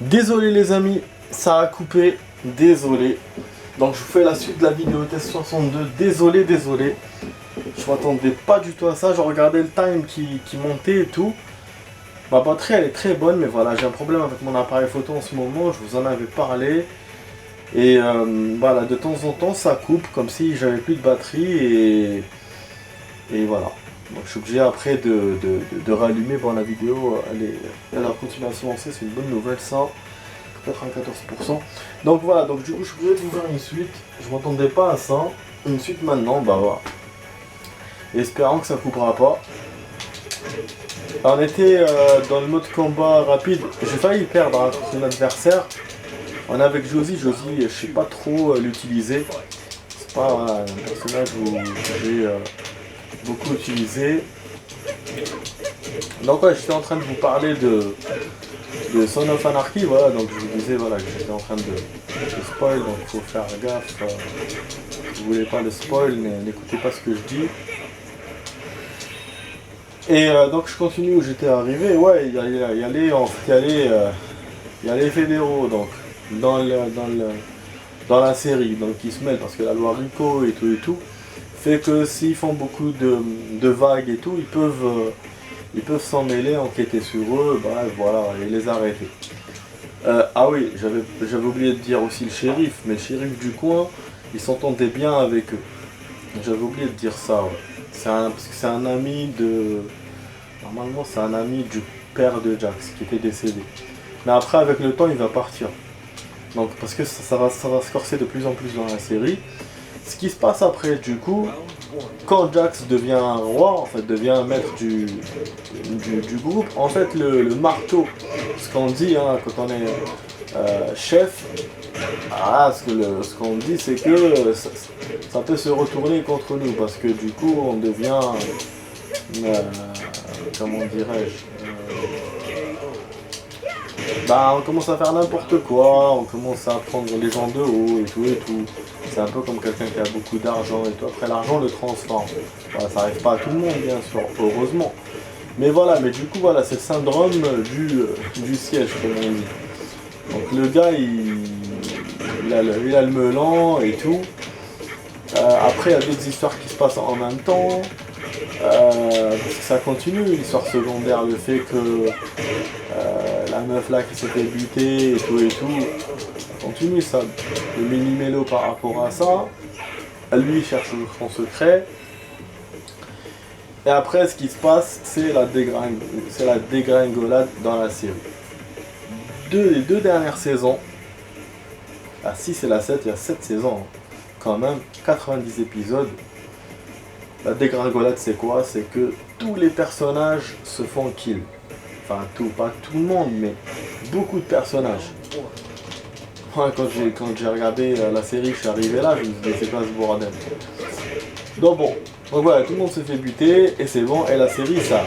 Désolé les amis, ça a coupé, désolé. Donc je vous fais la suite de la vidéo test 62, désolé. Je m'attendais pas du tout à ça, je regardais le time qui montait et tout. Ma batterie elle est très bonne, mais voilà, j'ai un problème avec mon appareil photo en ce moment, je vous en avais parlé. Et voilà, de temps en temps ça coupe, comme si j'avais plus de batterie et voilà. Donc je suis obligé après de rallumer. Bon, la vidéo elle a continué à se lancer, c'est une bonne nouvelle ça. 94%. Donc voilà, donc du coup je voulais vous faire une suite. Je m'attendais pas à ça. Une suite maintenant, bah voilà. Espérant que ça coupera pas. On était dans le mode combat rapide. J'ai failli perdre contre un adversaire. On est avec Josie, je sais pas trop l'utiliser. C'est pas un personnage que j'ai beaucoup utilisé. Donc ouais, j'étais en train de vous parler de Son of Anarchy, voilà, donc je vous disais voilà, que j'étais en train de spoil, donc il faut faire gaffe. Si vous voulez pas le spoil, n'écoutez pas ce que je dis. Et donc je continue où j'étais arrivé, ouais, il y a les fédéraux donc dans la série, donc ils se mêlent parce que la loi RICO et tout fait que s'ils font beaucoup de vagues et tout, ils peuvent s'en mêler, enquêter sur eux, bref, voilà, et les arrêter. Ah oui, j'avais oublié de dire aussi le shérif, mais le shérif du coin, il s'entendait bien avec eux. J'avais oublié de dire ça, ouais. Parce que c'est un ami de... Normalement, c'est un ami du père de Jax qui était décédé. Mais après, avec le temps, il va partir. Donc, parce que ça va se corser de plus en plus dans la série. Ce qui se passe après, du coup, quand Jax devient roi, en fait, devient maître du groupe, en fait, le marteau, ce qu'on dit hein, quand on est chef, ce qu'on dit, c'est que ça peut se retourner contre nous, parce que du coup, on devient, comment dirais-je, on commence à faire n'importe quoi, on commence à prendre les gens de haut et tout. C'est un peu comme quelqu'un qui a beaucoup d'argent et tout. Après l'argent le transforme. Voilà, ça arrive pas à tout le monde bien sûr, heureusement. Mais voilà, mais du coup voilà, c'est le syndrome du siège comme on dit. Donc le gars il a le melon et tout. Après il y a d'autres histoires qui se passent en même temps. Parce que ça continue, l'histoire secondaire, le fait que la meuf là qui s'est fait buter et tout, continue ça, le mini-mélo par rapport à ça. Lui il cherche son secret. Et après ce qui se passe, c'est la dégringolade dans la série. Les deux dernières saisons, la 6 et la 7, il y a 7 saisons, hein, quand même, 90 épisodes. La dégringolade c'est quoi? C'est que tous les personnages se font kill. Enfin pas tout le monde, mais beaucoup de personnages. Ouais, quand j'ai regardé la série, je suis arrivé là, je me suis dit c'est pas ce bordel. Donc bon, donc voilà, tout le monde se fait buter et c'est bon, et la série ça.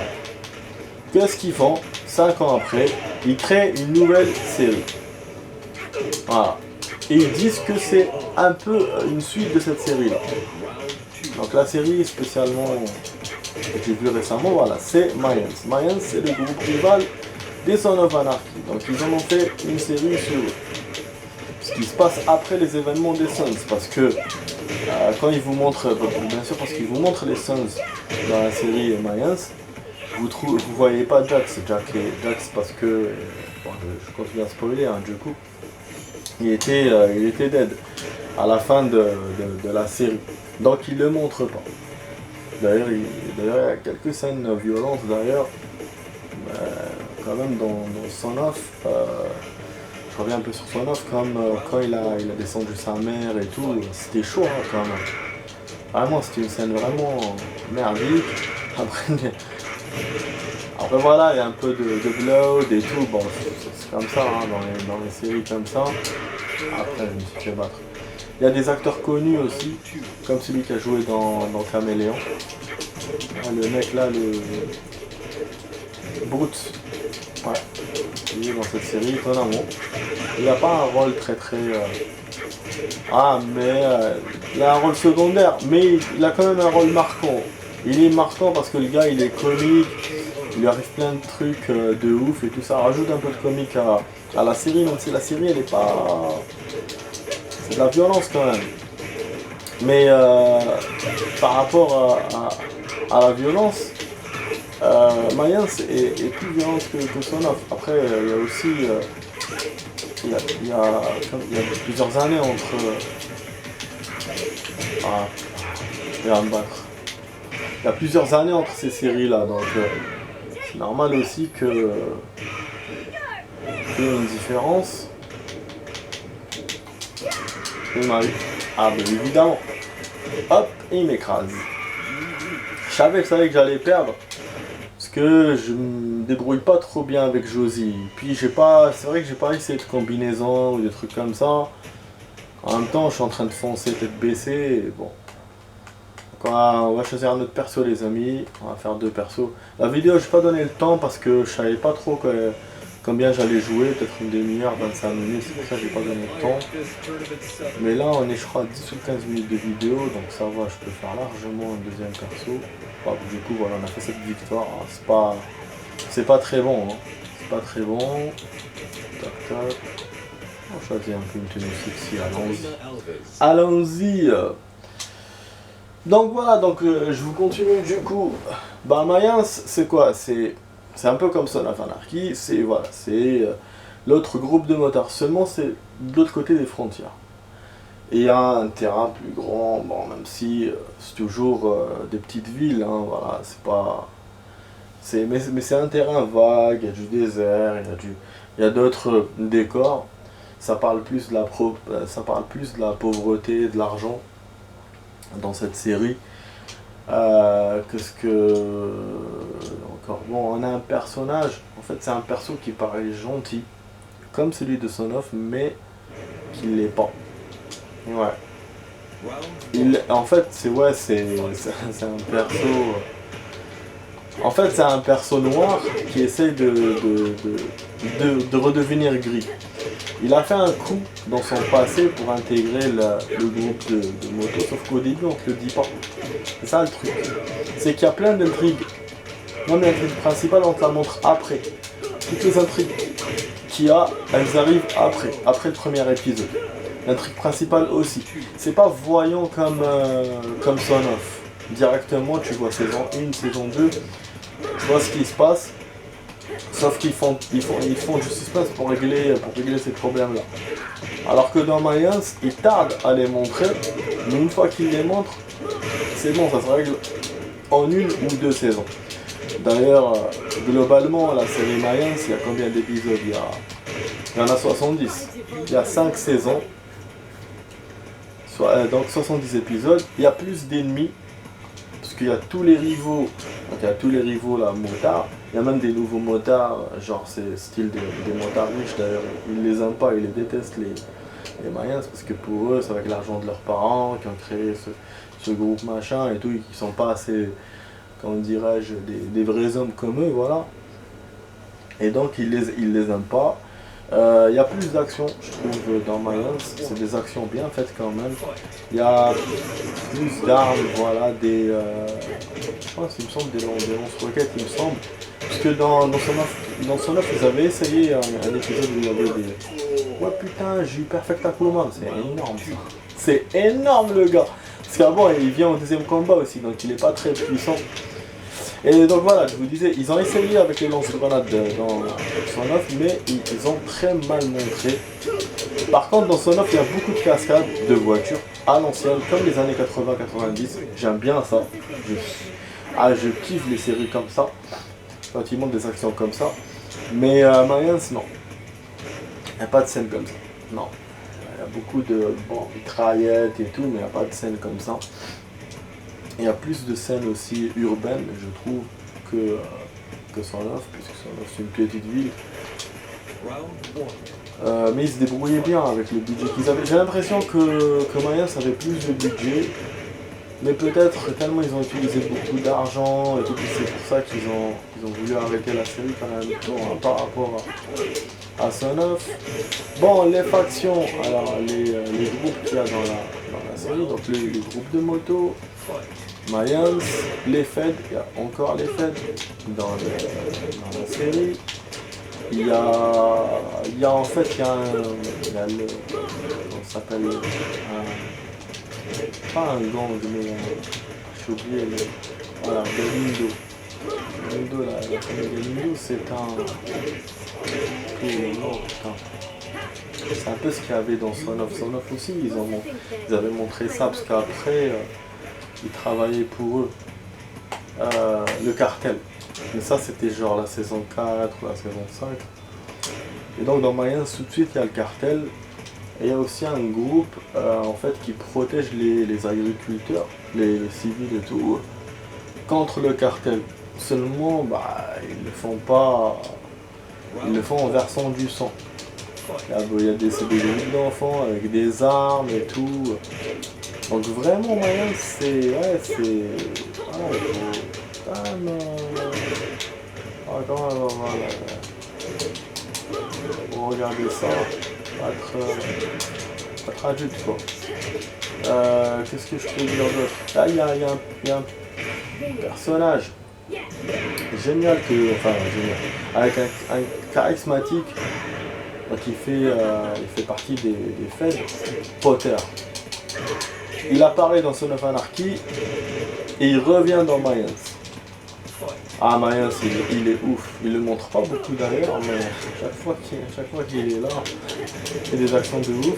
Qu'est-ce qu'ils font? 5 ans après, ils créent une nouvelle série. Voilà. Et ils disent que c'est un peu une suite de cette série là. Donc la série spécialement que j'ai vu récemment, voilà, c'est Mayans. Mayans c'est le groupe rival des Son of Anarchy. Donc ils en ont fait une série sur ce qui se passe après les événements des Sons. Parce que quand ils vous montrent, bien sûr parce qu'ils vous montrent les Sons dans la série Mayans, vous voyez pas Jax parce que, bon, je continue à spoiler hein, du coup, il était dead à la fin de la série. Donc il le montre pas. D'ailleurs il y a quelques scènes violentes d'ailleurs. Quand même dans Son of, je reviens un peu sur Son of, comme quand il a descendu sa mère et tout, c'était chaud hein, quand même. Vraiment c'était une scène vraiment merdique. Après voilà, il y a un peu de blood et tout, bon c'est comme ça hein, dans les séries comme ça. Après je me suis fait battre. Il y a des acteurs connus aussi, comme celui qui a joué dans Caméléon. Le mec là, le Brute. Ouais, il est dans cette série, étonnamment. Il n'a pas un rôle très... mais il a un rôle secondaire, mais il a quand même un rôle marquant. Il est marquant parce que le gars, il est comique, il lui arrive plein de trucs de ouf et tout ça. Rajoute un peu de comique à la série, même si la série elle est pas... C'est de la violence quand même. Mais par rapport à la violence, Mayans est plus violente que Son of. Après, il y a aussi... il y a plusieurs années entre... il va me battre. Il y a plusieurs années entre ces séries-là, donc c'est normal aussi qu'il y ait une différence. Il m'a eu. Ah ben évidemment. Hop, et il m'écrase. Je savais que j'allais perdre. Parce que je me débrouille pas trop bien avec Josie. Puis c'est vrai que j'ai pas essayé de combinaison ou des trucs comme ça. En même temps, je suis en train de foncer tête baissée. Et bon. On va choisir un autre perso les amis, on va faire 2 persos. La vidéo je n'ai pas donné le temps parce que je savais pas trop combien j'allais jouer, peut-être une demi-heure, 25 minutes, c'est pour ça que j'ai pas donné le temps. Mais là on est je crois à 10 ou 15 minutes de vidéo, donc ça va, je peux faire largement un deuxième perso. Bon, du coup voilà, on a fait cette victoire, c'est pas très bon, hein. C'est pas très bon. Tac tac. On va choisir un peu une tenue sexy, allons-y. Donc voilà, je vous continue du coup. Bah Mayans, c'est quoi? C'est un peu comme Son of Anarchy, c'est voilà, l'autre groupe de motards, seulement c'est de l'autre côté des frontières. Et il y a un terrain plus grand, bon même si c'est toujours des petites villes, hein, voilà, c'est pas... Mais c'est un terrain vague, il y a du désert, il y a d'autres décors. Ça parle plus de la pauvreté, de l'argent dans cette série. Qu'est-ce que... Encore bon, on a un personnage, en fait c'est un perso qui paraît gentil, comme celui de Son of, mais qui l'est pas. Ouais. En fait, c'est un perso... En fait, c'est un perso noir qui essaye de redevenir gris. Il a fait un coup dans son passé pour intégrer le groupe de moto, sauf qu'au début on te le dit pas. C'est ça le truc. C'est qu'il y a plein d'intrigues. Même l'intrigue principale on te la montre après. Toutes les intrigues qu'il y a, elles arrivent après le premier épisode. L'intrigue principale aussi. C'est pas voyant comme Son of. Directement tu vois saison 1, saison 2, tu vois ce qui se passe. Sauf qu'ils font du suspense pour régler ces problèmes-là. Alors que dans Mayans, ils tardent à les montrer, mais une fois qu'ils les montrent, c'est bon, ça se règle en 1 ou 2 saisons. D'ailleurs, globalement, la série Mayans, il y a combien d'épisodes? Il y en a 70. Il y a 5 saisons, donc 70 épisodes. Il y a plus d'ennemis, parce qu'il y a tous les rivaux, là, motards. Il y a même des nouveaux motards, genre c'est style des motards riches d'ailleurs, ils les aiment pas, ils les détestent les Mayans, parce que pour eux c'est avec l'argent de leurs parents qui ont créé ce groupe machin et tout, et qui sont pas assez, comment dirais-je, des vrais hommes comme eux, voilà. Et donc ils les aiment pas. Il y a plus d'actions, je trouve, dans Mayans, c'est des actions bien faites quand même. Il y a plus d'armes, voilà, je pense qu'il me semble des lance-roquettes, il me semble. Parce que dans Son of, ils avaient essayé un épisode où il y avait des... Ouais putain, j'ai eu Perfect Aquaman, c'est énorme ça. C'est énorme le gars. Parce qu'avant, il vient au deuxième combat aussi, donc il est pas très puissant. Et donc voilà, je vous disais, ils ont essayé avec les lance-grenades dans Son of, mais ils ont très mal montré. Par contre, dans Son of, il y a beaucoup de cascades de voitures à l'ancienne, comme les années 80-90. J'aime bien ça. Je kiffe les séries comme ça, quand ils montrent des actions comme ça. Mais Mayans, non. Il n'y a pas de scène comme ça. Non. Il y a beaucoup de mitraillettes et tout, mais il n'y a pas de scène comme ça. Il y a plus de scènes aussi urbaines, je trouve, que Son of, puisque Son of c'est une petite ville. Mais ils se débrouillaient bien avec le budget qu'ils avaient. J'ai l'impression que Mayans avait plus de budget, mais peut-être tellement ils ont utilisé beaucoup d'argent et tout, c'est pour ça qu'ils ont voulu arrêter la série quand même hein, par rapport à Son of. Bon, les factions, alors les groupes qu'il y a dans la série, donc les groupes de moto, Mayans, les Feds, il y a encore les Feds dans la série. Il y a en fait, il y a comment ça s'appelle, pas un gang, mais j'ai oublié, voilà, Galindo. Galindo, la famille Galindo, c'est un... Oh, putain. C'est un peu ce qu'il y avait dans Son of. Son of aussi, ils avaient montré ça, parce qu'après, ils travaillaient pour eux, le cartel. Mais ça, c'était genre la saison 4 ou la saison 5. Et donc dans Mayans, tout de suite, il y a le cartel. Et il y a aussi un groupe en fait, qui protège les agriculteurs, les civils et tout, contre le cartel. Seulement, ils le font pas... Ils le font en versant du sang. Il y a des groupes d'enfants avec des armes et tout. Donc vraiment, Mayans, c'est... Ouais, c'est... Comment on va pour regarder ça, être adulte quoi. Qu'est-ce que je peux dire d'autre? Là il y a un personnage génial génial, avec un charismatique qui il fait partie des Feds, Potter. Il apparaît dans Son of Anarchy et il revient dans Mayans. Ah, Mayans, il est ouf. Il ne le montre pas beaucoup d'ailleurs, mais chaque fois qu'il est là, il fait des actions de ouf.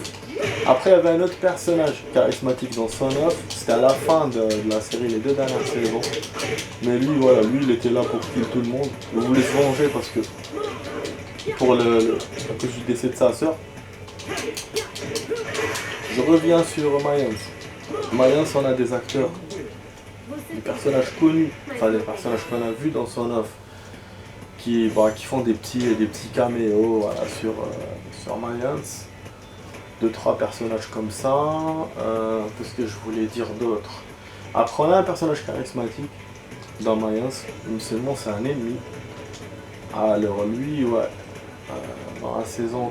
Après, il y avait un autre personnage charismatique dans Son of. C'était à la fin de la série, les 2 dernières saisons. Mais lui, voilà, il était là pour tuer tout le monde. Il voulait se venger parce que, à cause du décès de sa sœur. Je reviens sur Mayans. Mayans, on a des acteurs, des personnages connus, des personnages qu'on a vus dans Son of, qui font des petits caméos voilà, sur Mayans. 2-3 personnages comme ça. Qu'est-ce que je voulais dire d'autre? Après, on a un personnage charismatique dans Mayans, seulement c'est un ennemi. Alors lui, ouais, dans la saison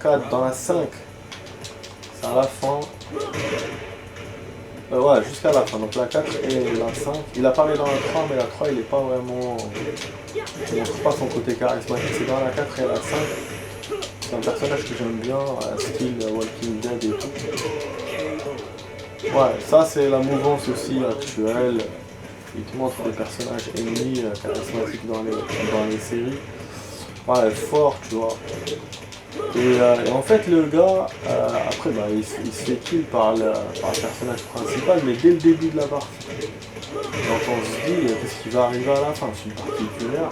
4, dans la 5, c'est à la fin. Ouais, jusqu'à la fin, donc la 4 et la 5. Il apparaît dans la 3, mais la 3 il est pas vraiment... Il montre pas son côté charismatique, c'est dans la 4 et la 5. C'est un personnage que j'aime bien, style Walking Dead et tout. Ouais, ça c'est la mouvance aussi actuelle. Il te montre des personnages ennemis charismatiques dans les séries. Ouais, fort, tu vois. Et en fait, le gars, après, il se fait kill par le personnage principal, mais dès le début de la partie. Donc on se dit, qu'est-ce qui va arriver à la fin? C'est une partie tunnel.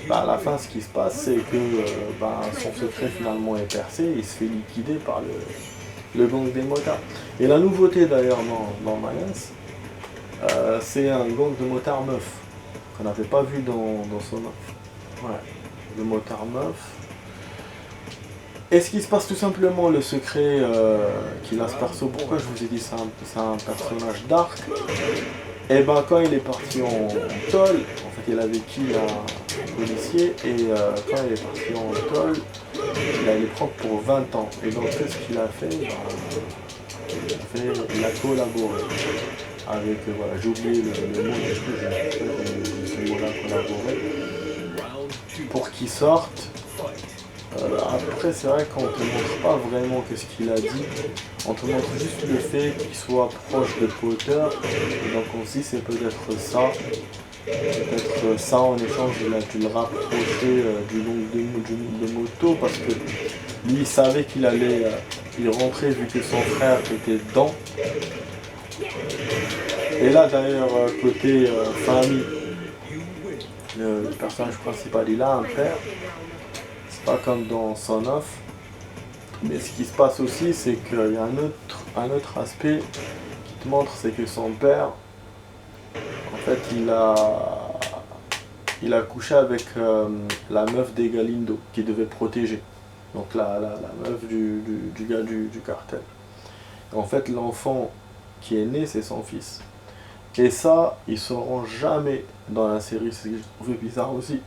À la fin, ce qui se passe, c'est que son secret finalement est percé, et il se fait liquider par le gang des motards. Et la nouveauté d'ailleurs dans Mayans, c'est un gang de motards meufs, qu'on n'avait pas vu dans Son of. Ouais, le motard meuf. Et ce qui se passe tout simplement, le secret qu'il a ce perso, pourquoi je vous ai dit c'est un personnage dark, et quand il est parti en toll, en fait il avait kill un policier, et quand il est parti en toll, il allait prendre pour 20 ans. Et donc qu'est-ce qu'il a fait? Il a collaboré avec, voilà, j'ai oublié le mot, j'ai ce mot-là, collaboré, pour qu'il sorte. Après, c'est vrai qu'on te montre pas vraiment qu'est-ce qu'il a dit, on te montre juste le fait qu'il soit proche de Potter, et donc on se dit c'est peut-être ça en échange il a dû le rapprocher du long de moto, parce que lui il savait qu'il allait y rentrer vu que son frère était dedans. Et là d'ailleurs, côté famille, le personnage principal il a un père. Pas comme dans Son of, mais ce qui se passe aussi, c'est qu'il y a un autre aspect qui te montre, c'est que son père, en fait, il a couché avec la meuf des Galindo, qui devait protéger, donc la meuf du gars du cartel. En fait, l'enfant qui est né, c'est son fils. Et ça, ils sauront jamais dans la série, c'est ce que je trouvais bizarre aussi.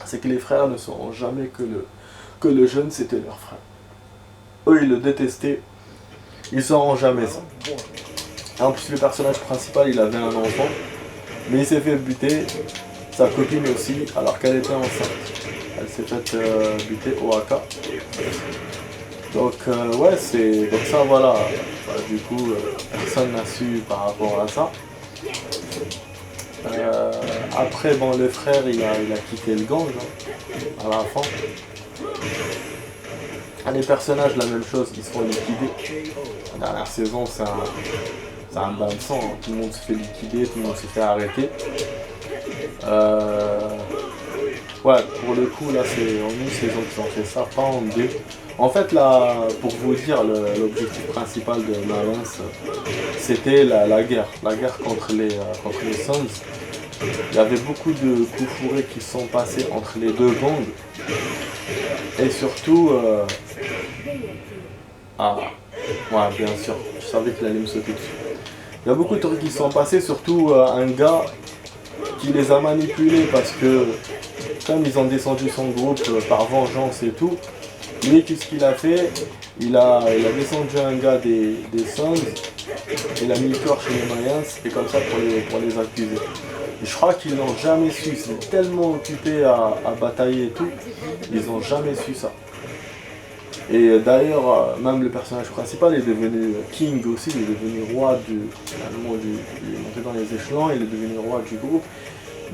C'est que les frères ne sauront jamais que le jeune c'était leur frère. Eux ils le détestaient, ils sauront jamais ça. En plus, le personnage principal, il avait un enfant, mais il s'est fait buter, sa copine aussi, alors qu'elle était enceinte. Elle s'est faite buter au AK. Donc ouais, c'est donc ça, voilà. Bah, du coup, personne n'a su par rapport à ça. Après, bon, le frère, il a quitté le gang hein, à la fin. Les personnages, la même chose, ils se font liquider. La dernière saison, c'est un bain de sang. Hein. Tout le monde se fait liquider, tout le monde se fait arrêter. Ouais, pour le coup, là, c'est en une saison qu'ils ont fait ça, pas en deux. En fait, là, pour vous dire, l'objectif principal de Mayans, c'était la guerre. La guerre contre les Suns. Il y avait beaucoup de coups fourrés qui sont passés entre les deux gangs. Et surtout... Ah, ouais, bien sûr, je savais qu'il allait me sauter dessus. Il y a beaucoup de trucs qui sont passés, surtout un gars qui les a manipulés parce que, comme ils ont descendu son groupe par vengeance et tout, lui, qu'est-ce qu'il a fait? Il a descendu un gars des Suns, il a mis le corps chez les Mayans, et comme ça pour les accuser. Et je crois qu'ils n'ont jamais su, ils sont tellement occupés à batailler et tout, ils n'ont jamais su ça. Et d'ailleurs, même le personnage principal est devenu king aussi, il est devenu roi finalement, il est monté dans les échelons, il est devenu roi du groupe.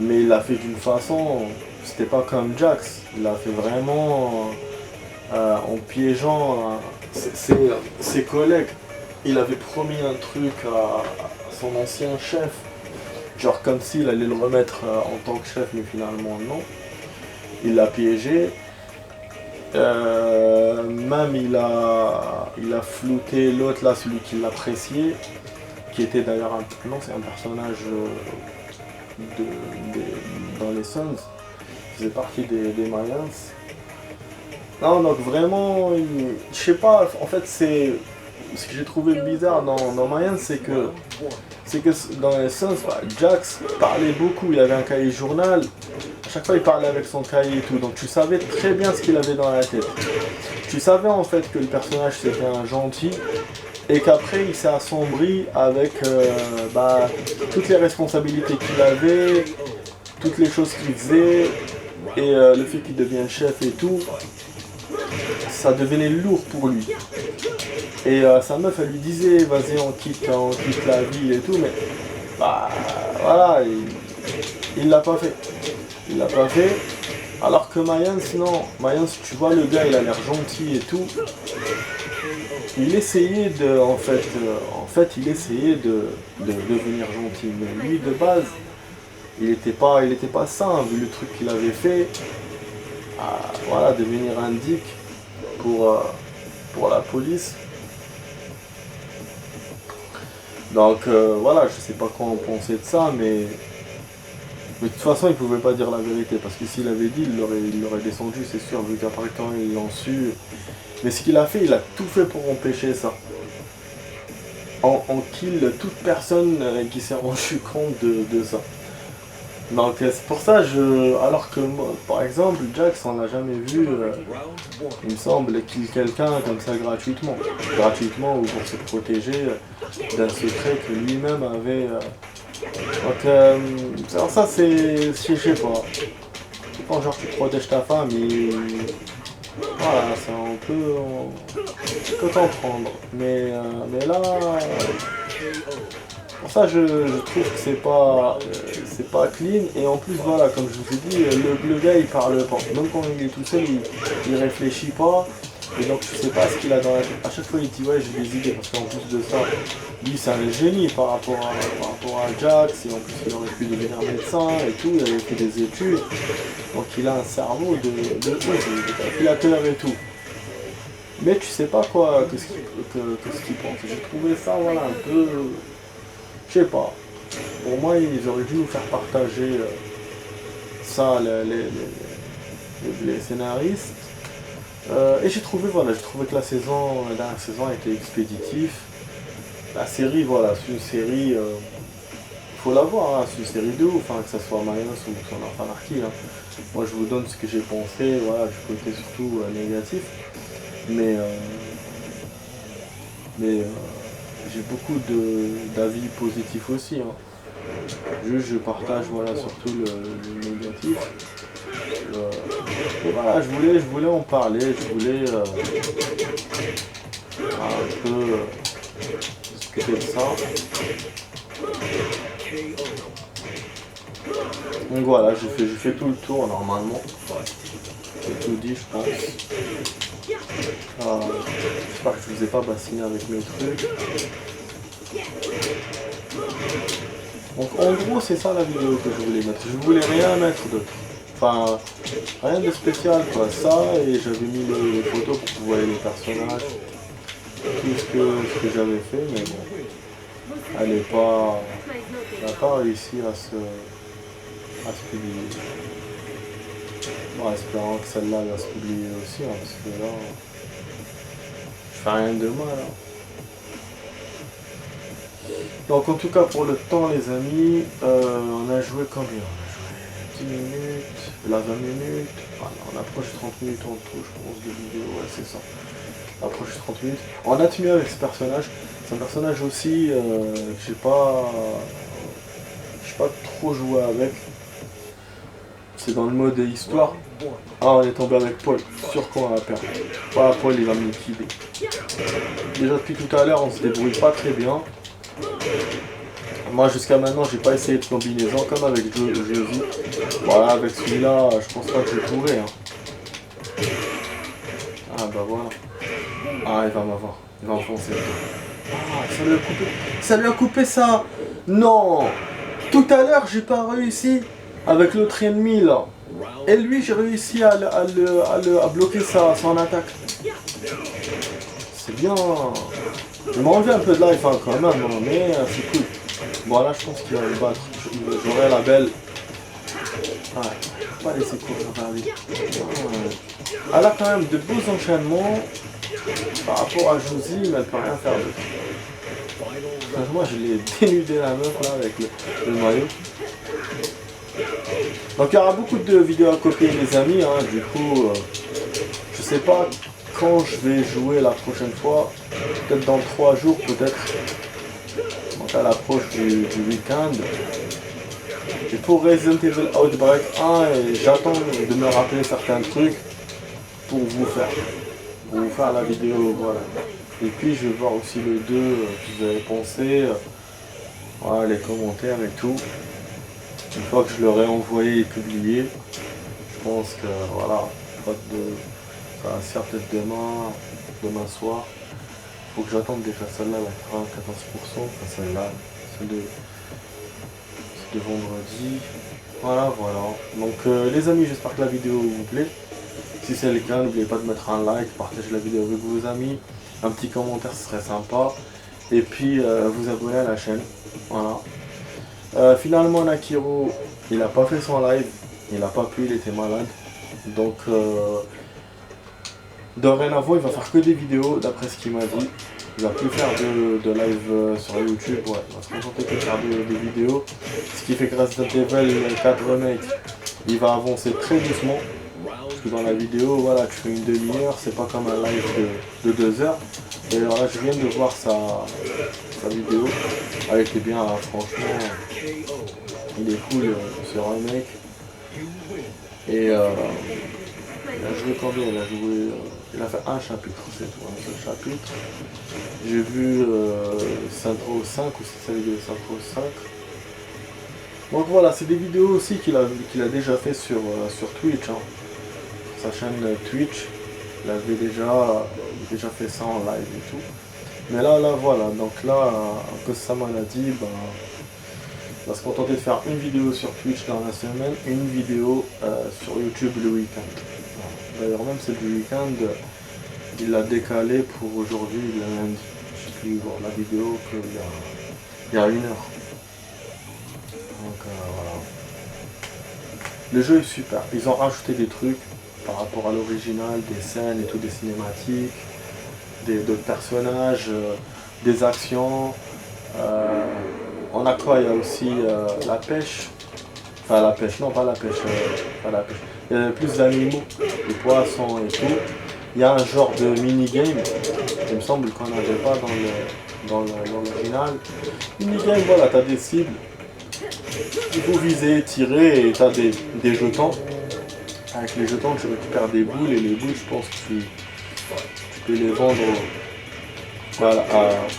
Mais il l'a fait d'une façon, c'était pas comme Jax, il l'a fait vraiment en piégeant ses collègues. Il avait promis un truc à son ancien chef, genre comme s'il allait le remettre en tant que chef, mais finalement non. Il l'a piégé. Même il a flouté l'autre là, celui qui l'appréciait, qui était d'ailleurs c'est un personnage dans les Suns, il faisait partie des Mayans. Non, donc vraiment, je sais pas, en fait c'est ce que j'ai trouvé bizarre dans Mayans, c'est que dans les Suns, Jax parlait beaucoup, il avait un cahier journal, à chaque fois il parlait avec son cahier et tout, donc tu savais très bien ce qu'il avait dans la tête. Tu savais en fait que le personnage c'était un gentil, et qu'après il s'est assombri avec toutes les responsabilités qu'il avait, toutes les choses qu'il faisait, et le fait qu'il devienne chef et tout, ça devenait lourd pour lui. Et sa meuf elle lui disait vas-y on quitte la vie et tout, mais voilà, il l'a pas fait. Il l'a pas fait. Alors que Mayans, non, Mayans, tu vois le gars il a l'air gentil et tout. Il essayait en fait il essayait de devenir gentil, mais lui de base, il était pas sain vu le truc qu'il avait fait. Voilà, devenir un dick pour la police. Donc voilà, je sais pas quoi en penser de ça, mais de toute façon il pouvait pas dire la vérité, parce que s'il avait dit, il l'aurait descendu, c'est sûr, vu qu'après quand ils l'ont su. Mais ce qu'il a fait, il a tout fait pour empêcher ça. En kill toute personne qui s'est rendu compte de ça. Donc c'est pour ça, alors que moi, par exemple, Jax, on l'a jamais vu, il me semble, kill quelqu'un comme ça gratuitement. Gratuitement ou pour se protéger d'un secret que lui-même avait. Donc ça c'est, je sais pas. C'est quand genre tu protèges ta femme et voilà, ça on peut comprendre. Mais là, pour ça je trouve que c'est pas clean, et en plus voilà, comme je vous ai dit, le gars il parle pas. Même quand il est tout seul, il réfléchit pas. Et donc tu sais pas ce qu'il a dans la tête. À chaque fois il dit ouais j'ai des idées, parce qu'en plus de ça, lui c'est un génie par rapport à Jax, et en plus il aurait pu devenir médecin et tout, il avait fait des études. Donc il a un cerveau de calculateur et tout. Mais tu sais pas quoi, qu'est-ce qu'il pense. J'ai trouvé ça voilà un peu. Je sais pas. Pour moi ils auraient dû nous faire partager ça les scénaristes. Et j'ai trouvé que la dernière saison était expéditive. La série, voilà, c'est une série, faut la voir, hein, c'est une série de ouf, hein, que ce soit Mayans ou Son of Anarchy. Hein. Moi je vous donne ce que j'ai pensé, voilà, du côté surtout négatif. Mais j'ai beaucoup d'avis positifs aussi. Hein. Juste je partage voilà, surtout le négatif. Et voilà, je voulais en parler, je voulais un peu discuter de ça. Donc voilà, j'ai fait tout le tour normalement. J'ai tout dit, je pense. J'espère que je vous ai pas bassiné avec mes trucs. Donc en gros, c'est ça la vidéo que je voulais mettre. Je voulais rien mettre d'autre. Enfin, rien de spécial quoi. Ça, et j'avais mis les photos pour que vous voyez les personnages. Tout ce que j'avais fait, mais bon. Elle n'a pas réussi à se publier. Bon, espérant que celle-là va se publier aussi, hein, parce que là, je fais rien de mal. Hein. Donc en tout cas pour le temps les amis, on a joué combien? On a joué 10 minutes, là 20 minutes, ah, on approche 30 minutes en tout je pense de vidéo, ouais c'est ça. On approche 30 minutes. On a tenu avec ce personnage, c'est un personnage aussi que j'ai pas trop joué avec. C'est dans le mode histoire. Ah on est tombé avec Paul, sûr qu'on va perdre. Voilà, Paul il va me liquider. Déjà depuis tout à l'heure on se débrouille pas très bien. Moi jusqu'à maintenant j'ai pas essayé de combinaison comme avec Josie. Voilà avec celui-là je pense pas que je pourrais. Hein. Ah bah voilà. Ah il va m'avoir. Il va enfoncer. Ah ça lui a coupé. Ça lui a coupé ça. Non. Tout à l'heure j'ai pas réussi avec l'autre ennemi là. Et lui j'ai réussi à bloquer son attaque. C'est bien. Il m'a enlevé un peu de life hein, quand même, hein, mais c'est cool. Bon là je pense qu'il va me battre. J'aurai la belle. Ouais, pas laisser courir vers lui. Elle a quand même de beaux enchaînements par rapport à Josie, mais elle peut rien faire d'autre. Franchement je l'ai dénudé la meuf là avec le maillot. Donc il y aura beaucoup de vidéos à copier les amis, hein, du coup je sais pas quand je vais jouer la prochaine fois, peut-être dans 3 jours peut-être, donc à l'approche du week-end. Et pour Resident Evil Outbreak 1, j'attends de me rappeler certains trucs pour vous faire la vidéo, voilà. Et puis je vais voir aussi le 2, ce que vous avez pensé, voilà, les commentaires et tout. Une fois que je l'aurai envoyé et publié, je pense que voilà, pas de... ça va se faire peut-être demain soir. Faut que j'attende déjà celle-là, la 14%, enfin celle-là, celle de vendredi. Voilà. Donc les amis, j'espère que la vidéo vous plaît. Si c'est le cas, n'oubliez pas de mettre un like, partager la vidéo avec vos amis, un petit commentaire, ce serait sympa. Et puis vous abonner à la chaîne. Voilà. Finalement Nakiro, il n'a pas fait son live, il n'a pas pu, il était malade. Donc dorénavant il va faire que des vidéos d'après ce qu'il m'a dit. Il va plus faire de live sur YouTube, ouais. Il va se contenter que de faire des vidéos. Ce qui fait que Resident Evil 4 Remake, il va avancer très doucement. Parce que dans la vidéo, voilà, tu fais une demi-heure, c'est pas comme un live de 2 heures. Et alors là je viens de voir sa vidéo. Elle était bien, hein, franchement. Il est cool ce remake. Et il a joué combien? Il a fait un chapitre, c'est tout, un seul chapitre. J'ai vu Centro 5 ou c'est celle de Centro 5. Donc voilà, c'est des vidéos aussi qu'il a déjà fait sur Twitch. Hein. Sa chaîne Twitch, il avait déjà fait ça en live et tout. Mais là voilà, donc là, à cause de sa maladie, il va se contenter de faire une vidéo sur Twitch dans la semaine, une vidéo sur YouTube le week-end. D'ailleurs même celle du week-end, il l'a décalé pour aujourd'hui, le lundi. J'ai pu voir la vidéo il y a 1 heure. Donc voilà. Le jeu est super, ils ont rajouté des trucs par rapport à l'original, des scènes et tout, des cinématiques, d'autres personnages, des actions. On a quoi? Il y a aussi la pêche. Enfin la pêche, non pas la pêche, pas la pêche. Il y a plus d'animaux, des poissons et tout. Il y a un genre de mini-game Il me semble qu'on n'avait pas dans l'original. Minigame, voilà, t'as des cibles. Il faut viser, tirer et t'as des jetons. Avec les jetons, tu récupères des boules et les boules, je pense que tu peux les vendre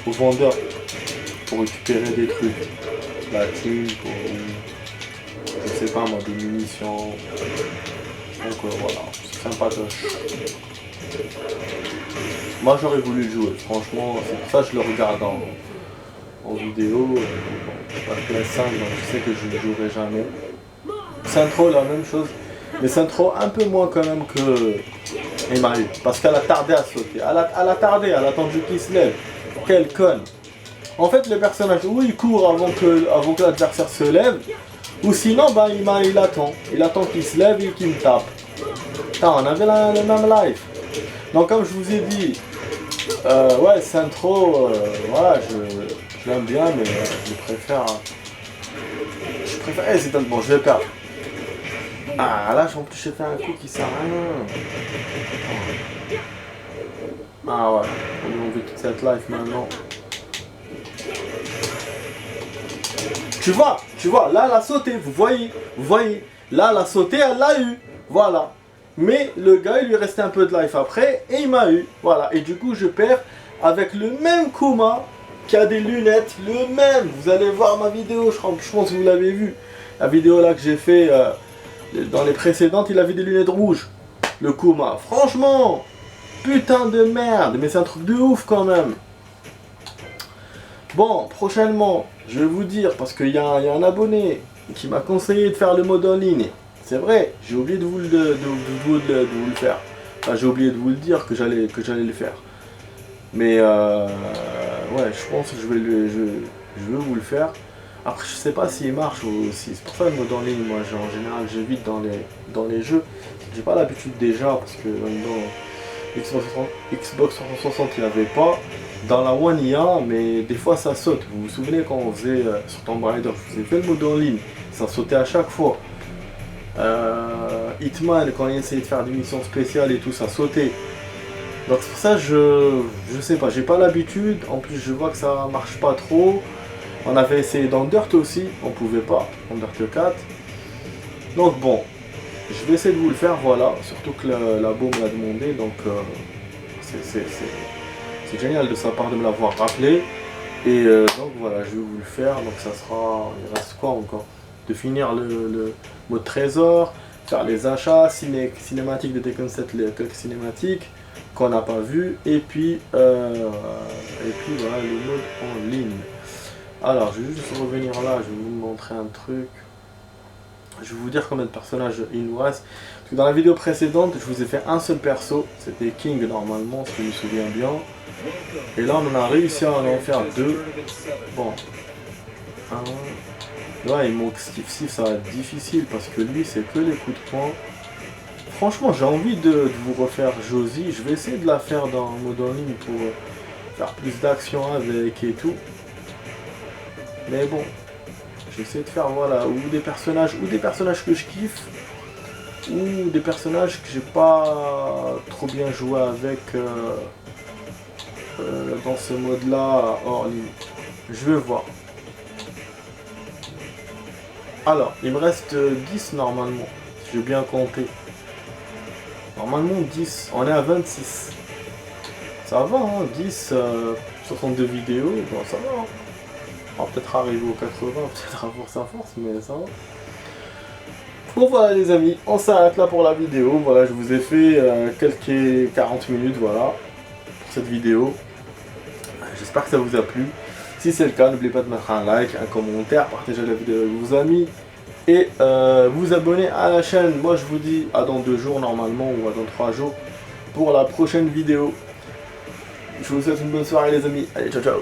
au vendeur pour récupérer des trucs. La thune, pour, je sais pas moi, des munitions. Donc voilà, c'est sympatoche. Moi j'aurais voulu le jouer, franchement, c'est pour ça que je le regarde en vidéo. La PS5, donc je sais que je ne jouerai jamais. Centro, la même chose. Mais Centro un peu moins quand même que Email, parce qu'elle a tardé à sauter. Elle a tardé, elle a attendu qu'il se lève. Quelle conne. En fait, le personnage, ou il court avant que l'adversaire se lève, ou sinon, bah, il attend. Il attend qu'il se lève et qu'il me tape. Putain, on avait le même life. Donc, comme je vous ai dit, ouais, Centro, voilà, je l'aime bien, mais je préfère. C'est bon, je vais perdre. Ah, là, en plus, j'ai fait un coup qui sert à rien. Ah ouais, on veut toute cette life maintenant. Tu vois, là, elle a sauté, vous voyez, là, elle a sauté, elle l'a eu, voilà. Mais le gars, il lui restait un peu de life après, et il m'a eu, voilà. Et du coup, je perds avec le même Kuma, qui a des lunettes, le même. Vous allez voir ma vidéo, je pense que vous l'avez vu. La vidéo là que j'ai fait dans les précédentes, il avait des lunettes rouges, le Kuma. Franchement, putain de merde, mais c'est un truc de ouf quand même. Bon, prochainement, je vais vous dire, parce qu'il y a un abonné qui m'a conseillé de faire le mode en ligne. C'est vrai, j'ai oublié de vous le faire. Enfin, j'ai oublié de vous le dire que j'allais le faire. Mais ouais, je pense que je veux vous le faire. Après, je sais pas s'il marche aussi. C'est pour ça le mode en ligne, moi, en général, j'évite dans les jeux. J'ai pas l'habitude déjà, parce que dans Xbox 360, il n'y avait pas. Dans la One, il y a, mais des fois ça saute. Vous vous souvenez quand on faisait sur Tomb Raider, je vous ai fait le mode en ligne, ça sautait à chaque fois. Hitman, quand il essayait de faire des missions spéciales et tout, ça sautait. Donc c'est pour ça, je sais pas, j'ai pas l'habitude. En plus, je vois que ça marche pas trop. On avait essayé dans Dirt aussi, on pouvait pas, dans Dirt 4. Donc bon, je vais essayer de vous le faire, voilà. Surtout que la BO me l'a demandé, donc c'est génial de sa part de me l'avoir rappelé. Et donc voilà, je vais vous le faire. Donc ça sera, il reste quoi encore? De finir le mode trésor, faire les achats, cinématiques de Tekken 7, quelques cinématiques qu'on n'a pas vu, et puis voilà le mode en ligne. Alors je vais juste revenir là, je vais vous montrer un truc. Je vais vous dire combien de personnages il nous reste. Parce que dans la vidéo précédente, je vous ai fait un seul perso, c'était King normalement, si je me souviens bien. Et là on a réussi à en faire deux. Bon. Là il manque Steve. Ça va être difficile parce que lui c'est que les coups de poing. Franchement j'ai envie de vous refaire Josie. Je vais essayer de la faire dans mode en ligne pour faire plus d'action avec et tout. Mais bon. J'essaie de faire voilà, ou des personnages que je kiffe, ou des personnages que j'ai pas trop bien joué avec dans ce mode là hors ligne. Je vais voir. Alors, il me reste 10 normalement, si j'ai bien compté. Normalement 10, on est à 26. Ça va, hein, 10, 62 vidéos, bon, ça va. Hein. On va peut-être arriver aux 80, peut-être à force à force, mais ça va. Bon voilà les amis, on s'arrête là pour la vidéo. Voilà, je vous ai fait quelques 40 minutes, voilà, pour cette vidéo. J'espère que ça vous a plu. Si c'est le cas, n'oubliez pas de mettre un like, un commentaire, partager la vidéo avec vos amis et vous abonner à la chaîne. Moi je vous dis à dans 2 jours normalement, ou à dans 3 jours pour la prochaine vidéo. Je vous souhaite une bonne soirée les amis. Allez, ciao ciao.